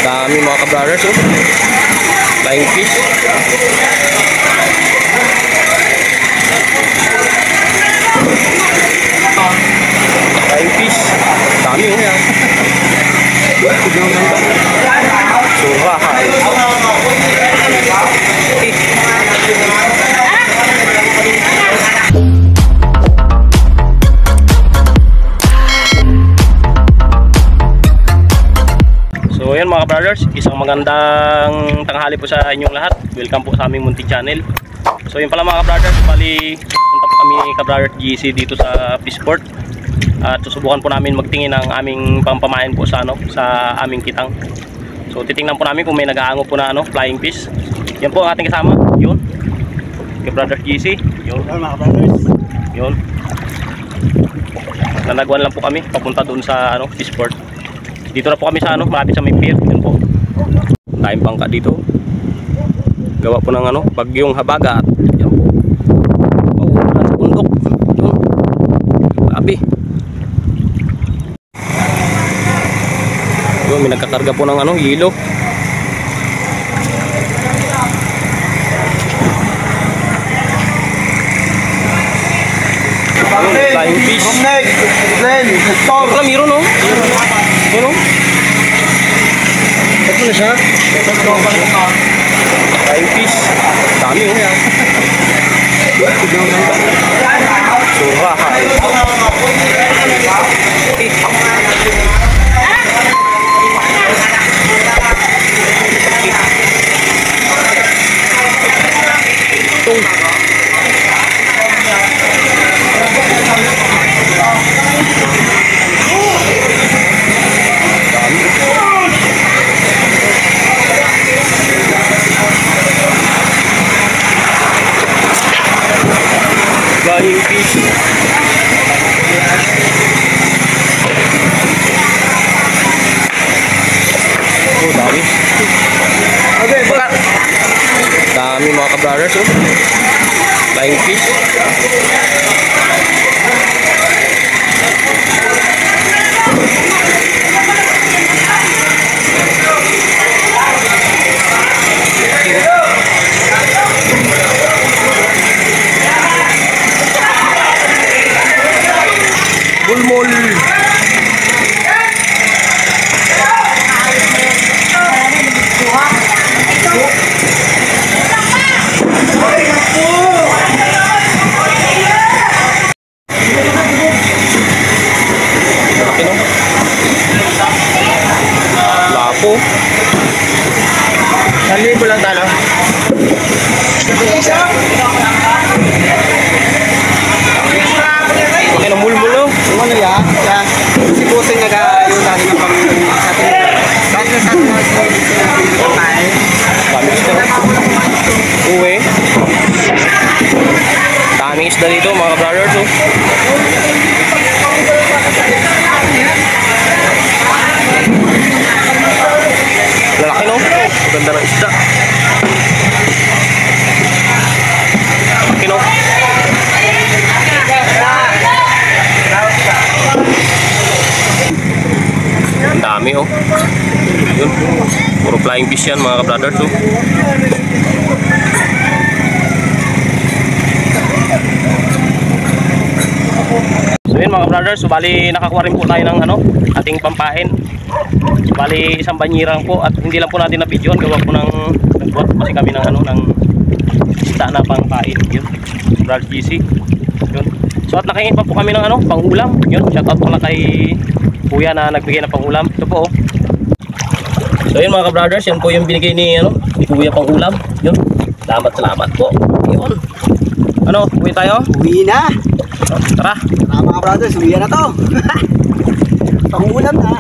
Dami mga ka-brothers, oh. Flying fish. Flying fish. Dami, oh yan. Surahay. So yan mga brothers, isang magandang tanghali po sa inyong lahat. Welcome po sa aming Munti Channel. So yun pala mga brothers, bali punta po kami ka-brother GC dito sa Fishport. At susubukan po namin magtingin ng aming pampamain po sa sa aming kitang. So titingnan po namin kung may nag-aango po na flying fish. Yan po ang ating kasama, yun. Ka-brother GC, yun. Mga brothers. Yun. Nanagwan lang po kami papunta doon sa Fishport. Dito na po kami sa malapit sa may pier. Yan po. Tayong bangka dito. Gawa po ng bagyong habagat. Yan po. Oh, nasa bundok. Yun. Grabe. Yun, may nagkakarga po ng hilo. Flying fish. Wala, meron no? Meron? Ito na siya. Flying fish. Dami oh yan. Surahay. Flying fish. Oh, dami. Dami mga ka-brothers, oh. Flying fish. Bulmol. Lapo. Salibo lang talo. Okay, mulmul no? Ano ya? Si Busing nag-ayun natin ng pamilya sa atin. Bakit na sa atin mga sinabi? Dami isda. Uwe. Daming isda dito mga brothers, oh. Lalaki no? Ganda ng isda. Lalaki no? Ang dami oh. Yun. Puro flying fish yan mga ka-brothers oh. So yun mga ka-brothers, so bali nakakuha rin po tayo ng ating pampain. So, bali isang banyirang po at hindi lang po natin na-videoan, gawa po ng nagbuhat po kasi kami ng ng isda na pampain. Yun. Brother GC. Yun. So at nakahingin pa po kami ng pang-ulam. Yun, shoutout pala kay kuya na nagbigay ng pang-ulam. Ito po oh. So yun mga ka-brothers, yan po yung binigay ni kuya pang-ulam. Yun. Salamat po. Yun. Uwi tayo? Uwi na. Tara. Mga brothers, uwi na to. Pang-ulam na.